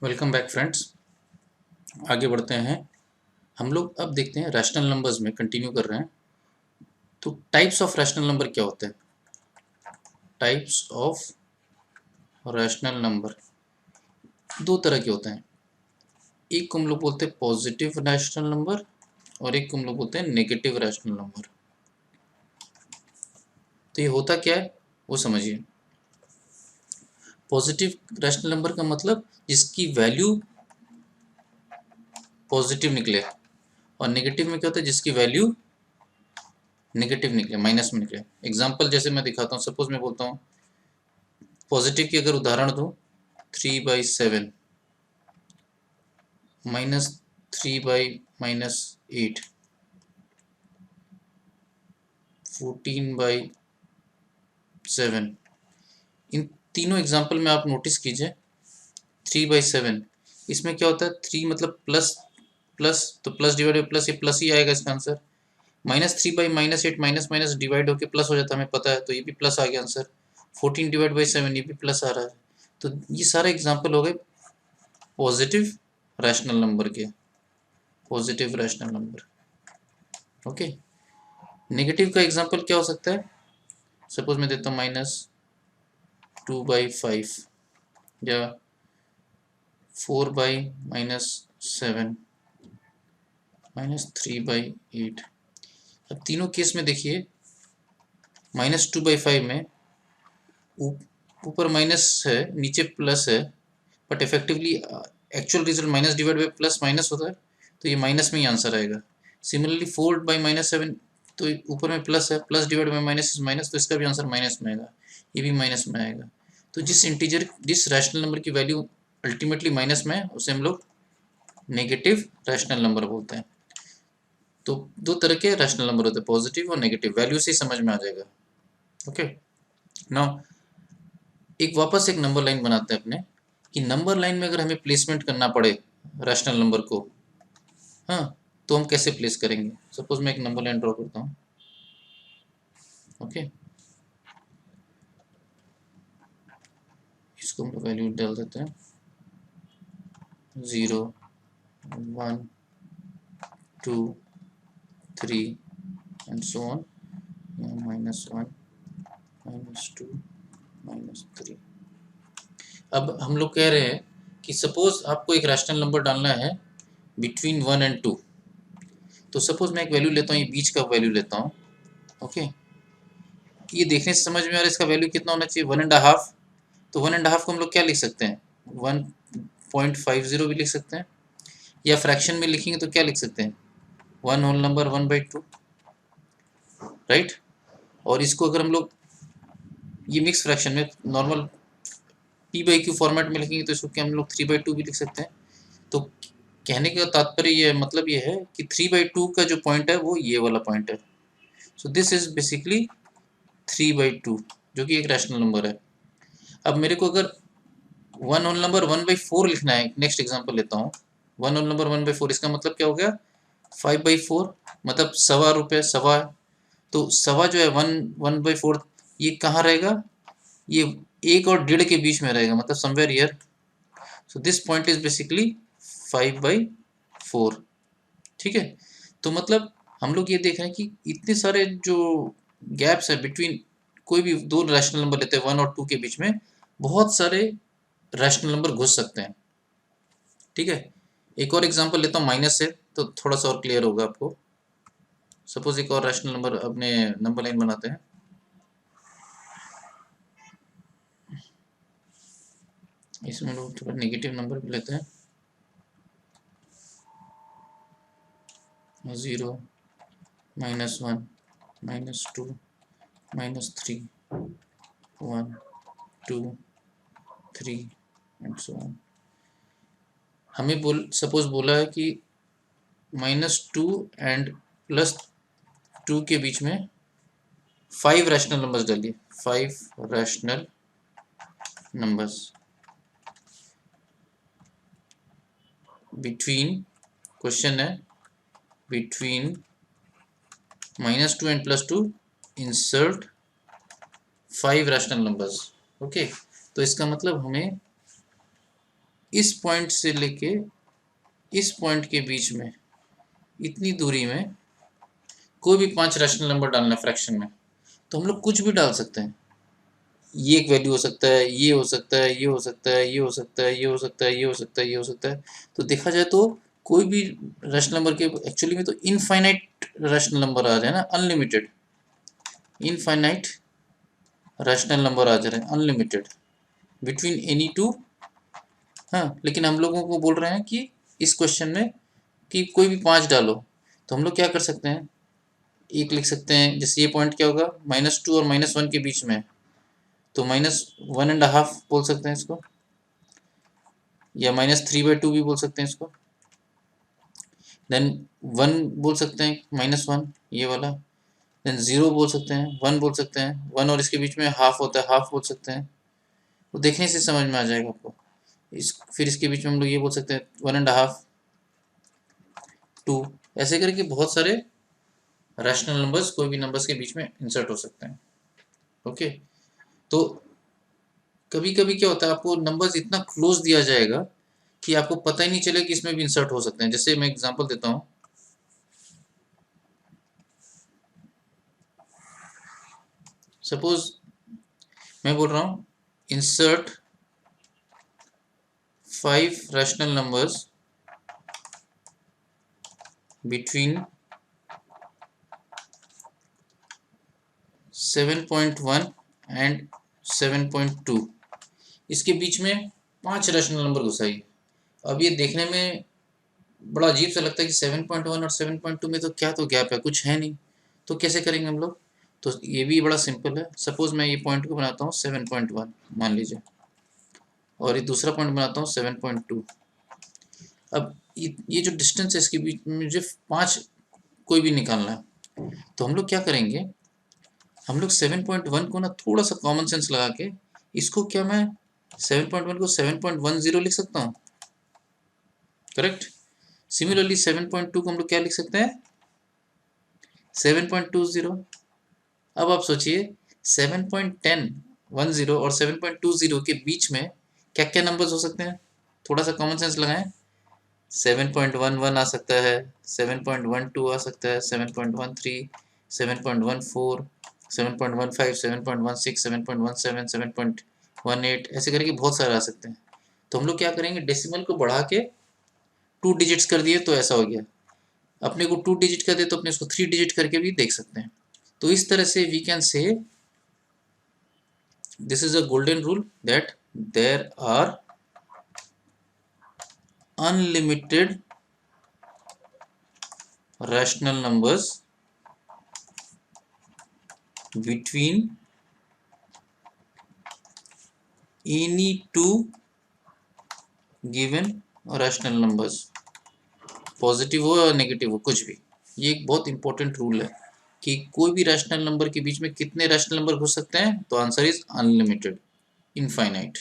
Welcome back friends. आगे बढ़ते हैं। हम लोग अब देखते हैं रैशनल नंबर्स में कंटिन्यू कर रहे हैं। तो टाइप्स ऑफ रैशनल नंबर क्या होते हैं? टाइप्स ऑफ रैशनल नंबर दो तरह के होते हैं। एक को हम लोग बोलते हैं पॉजिटिव रैशनल नंबर और एक को हम लोग बोलते हैं नेगेटिव रैशनल नंबर। तो ये होता क्या है वो समझिए। पॉजिटिव रैशनल नंबर का मतलब जिसकी वैल्यू पॉजिटिव निकले, और नेगेटिव में क्या होता है जिसकी वैल्यू नेगेटिव निकले, माइनस में निकले। एग्जाम्पल जैसे मैं दिखाता हूँ, सपोज मैं बोलता हूँ पॉजिटिव की अगर उदाहरण दूँ, 3/7 -3/-8, 14/7। इन तीनों एग्जाम्पल में आप नोटिस कीजिए 3/7 इसमें क्या होता है, 3 मतलब प्लस प्लस, तो प्लस डिवाइड बाई प्लस, ये प्लस ही आएगा इसका आंसर। -3/-8 माइनस माइनस डिवाइड होकर प्लस हो जाता है, हमें पता है, तो ये भी प्लस आ गया आंसर। 14/7 ये भी प्लस आ रहा है। तो ये सारे एग्जाम्पल हो गए पॉजिटिव रैशनल नंबर के, positive rational number. Okay. Negative का एग्जाम्पल क्या हो सकता है? सपोज मैं देता हूँ -2/5 या 4/-7 -3/8। अब तीनों केस में देखिए, -2/5 में ऊपर माइनस है नीचे प्लस है, but effectively actual result minus divide by plus minus होता है, तो ये माइनस में ही आंसर आएगा। सिमिलरली 4/-7, तो ऊपर में प्लस है, plus divide by minus is minus, तो इसका भी आंसर माइनस में आएगा, ये भी माइनस में आएगा। तो जिस रैशनल नंबर की वैल्यू अल्टीमेटली माइनस में है उसे हम लोग नेगेटिव रैशनल नंबर बोलते हैं। तो दो तरह के रैशनल नंबर होते हैं, पॉजिटिव और नेगेटिव, वैल्यू से ही समझ में आ जाएगा। ओके। नाउ वापस एक नंबर लाइन बनाते हैं अपने, कि नंबर लाइन में अगर हमें प्लेसमेंट करना पड़े रैशनल नंबर को, हाँ, तो हम कैसे प्लेस करेंगे। सपोज मैं एक नंबर लाइन ड्रॉ करता हूँ। ओके, इसको हम वैल्यू डाल देते हैं 0, 1, 2, 3 एंड सो ऑन, -1, -2, -3। अब हम लोग कह रहे हैं कि सपोज आपको एक रैशनल नंबर डालना है बिटवीन 1 एंड 2। तो सपोज मैं एक वैल्यू लेता हूँ, ये बीच का वैल्यू लेता हूँ। ओके, ये देखने से समझ में आ रहा है इसका वैल्यू कितना होना चाहिए, 1.5। तो 1.5 को हम लोग क्या लिख सकते हैं, 1.50 भी लिख सकते हैं, या फ्रैक्शन में लिखेंगे तो क्या लिख सकते हैं, 1 होल नंबर 1/2, राइट। और इसको अगर हम लोग ये मिक्स फ्रैक्शन में नॉर्मल p/q फॉर्मेट में लिखेंगे तो इसको क्या हम लोग 3/2 भी लिख सकते हैं। तो कहने का तात्पर्य ये मतलब ये है कि 3/2 का जो पॉइंट है वो ये वाला पॉइंट है। सो दिस इज बेसिकली 3/2, जो कि एक रैशनल नंबर है। अब मेरे को अगर 1 होल नंबर 1/4 लिखना है, नेक्स्ट एग्जांपल लेता हूँ, 1 होल नंबर 1/4, इसका मतलब क्या हो गया, 5/4, मतलब सवा रुपये, सवा। तो सवा जो है 1/4, ये कहाँ रहेगा, ये 1 और 1.5 के बीच में रहेगा, मतलब somewhere here. So this point is basically 5/4। ठीक है। तो मतलब हम लोग ये देख रहे हैं कि इतने सारे जो गैप्स है बिटवीन, कोई भी दो रैशनल नंबर लेते हैं 1 और 2 के बीच में बहुत सारे रैशनल नंबर घुस सकते हैं। ठीक है। एक और एग्जांपल लेता हूँ माइनस से, तो थोड़ा सा और क्लियर होगा आपको। सपोज एक और रैशनल नंबर अपने नंबर लाइन बनाते हैं। इसमें लोग थोड़ा नेगेटिव नंबर भी लेते हैं, 0, -1, -2, -3, 1, 2, 3 एंड सो ऑन। हमें सपोज बोला है कि -2 एंड +2 के बीच में 5 रैशनल नंबर्स डालिए, 5 रैशनल नंबर्स बिटवीन, क्वेश्चन है between -2 and +2 insert 5 rational numbers. Okay, तो इसका मतलब हमें इस पॉइंट से लेके इस पॉइंट के बीच में इतनी दूरी में कोई भी 5 रैशनल नंबर डालना है फ्रैक्शन में, तो हम लोग कुछ भी डाल सकते हैं। ये एक वैल्यू हो सकता है, ये हो सकता है, ये हो सकता है, ये हो सकता है, ये हो सकता है, ये हो सकता है, ये हो सकता है। तो देखा जाए तो कोई भी रैशनल नंबर के एक्चुअली में तो इनफाइनाइट रैशनल नंबर आ रहे हैं ना, अनलिमिटेड इनफाइनाइट रैशनल नंबर आ जा रहे हैं, अनलिमिटेड बिटवीन एनी टू। हाँ, लेकिन हम लोगों को बोल रहे हैं कि इस क्वेश्चन में कि कोई भी 5 डालो, तो हम लोग क्या कर सकते हैं, एक लिख सकते हैं। जैसे ये पॉइंट क्या होगा, -2 और -1 के बीच में, तो -1.5 बोल सकते हैं इसको, या -3/2 भी बोल सकते हैं इसको। देन 1 बोल सकते हैं, -1 ये वाला। देन 0 बोल सकते हैं, 1 बोल सकते हैं, 1 और इसके बीच में हाफ होता है, हाफ बोल सकते हैं। वो देखने से समझ में आ जाएगा आपको। फिर इसके बीच में हम लोग ये बोल सकते हैं 1.5, 2, ऐसे करके बहुत सारे रैशनल नंबर्स कोई भी नंबर्स के बीच में इंसर्ट हो सकते हैं। ओके, तो कभी कभी क्या होता है, आपको नंबर्स इतना क्लोज दिया जाएगा कि आपको पता ही नहीं चले कि इसमें भी इंसर्ट हो सकते हैं। जैसे मैं एग्जांपल देता हूँ, सपोज मैं बोल रहा हूँ insert 5 rational numbers between 7.1 and 7.2। इसके बीच में 5 रैशनल नंबर घुसाइए। अब ये देखने में बड़ा अजीब सा लगता है कि 7.1 और 7.2 में तो क्या तो गैप है, कुछ है नहीं, तो कैसे करेंगे हम लोग। तो ये भी बड़ा सिंपल है। सपोज मैं ये पॉइंट को बनाता हूँ 7.1 मान लीजिए, और ये दूसरा पॉइंट बनाता हूँ 7.2। अब ये जो डिस्टेंस है इसके बीच में मुझे 5 कोई भी निकालना है, तो हम लोग क्या करेंगे, हम लोग 7.1 को ना थोड़ा सा कॉमन सेंस लगा के, इसको क्या मैं 7.1 को 7.10 लिख सकता हूँ, करेक्ट। सिमिलरली 7.2 को हम लोग क्या लिख सकते हैं, 7.20। अब आप सोचिए 7.10 और 7.20 के बीच में क्या क्या नंबर्स हो सकते हैं, थोड़ा सा कॉमन सेंस लगाएं। 7.11 आ सकता है, 7.12 आ सकता है, 7.13, 7.14, 7.15, 7.16, 7.17, 7.18, ऐसे करके बहुत सारे आ सकते हैं। तो हम लोग क्या करेंगे, डेसिमल को बढ़ा के 2 डिजिट्स कर दिए तो ऐसा हो गया। अपने को 2 डिजिट कर दे तो अपने उसको 3 डिजिट करके भी देख सकते हैं। तो इस तरह से we can say this is a golden rule that there are unlimited rational numbers between any two given rational numbers, positive हो या नेगेटिव हो कुछ भी। ये एक बहुत इंपॉर्टेंट रूल है कि कोई भी रैशनल नंबर के बीच में कितने रैशनल नंबर घुस सकते हैं, तो answer is unlimited, infinite.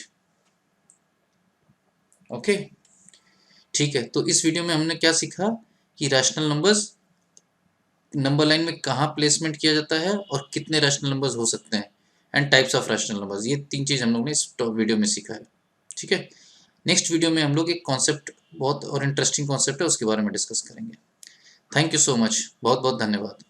Okay, ठीक है। तो इस वीडियो में हमने क्या सीखा कि रैशनल नंबर्स नंबर लाइन में कहाँ प्लेसमेंट किया जाता है और कितने रैशनल नंबर्स हो सकते हैं, and types of rational numbers. ये 3 चीज़ हम लोग ने इस वीडियो में सीखा है। ठीक है, नेक्स्ट वीडियो में हम लोग एक कॉन्सेप्ट, बहुत और इंटरेस्टिंग कॉन्सेप्ट है, उसके बारे में डिस्कस करेंगे। थैंक यू सो मच, बहुत बहुत धन्यवाद।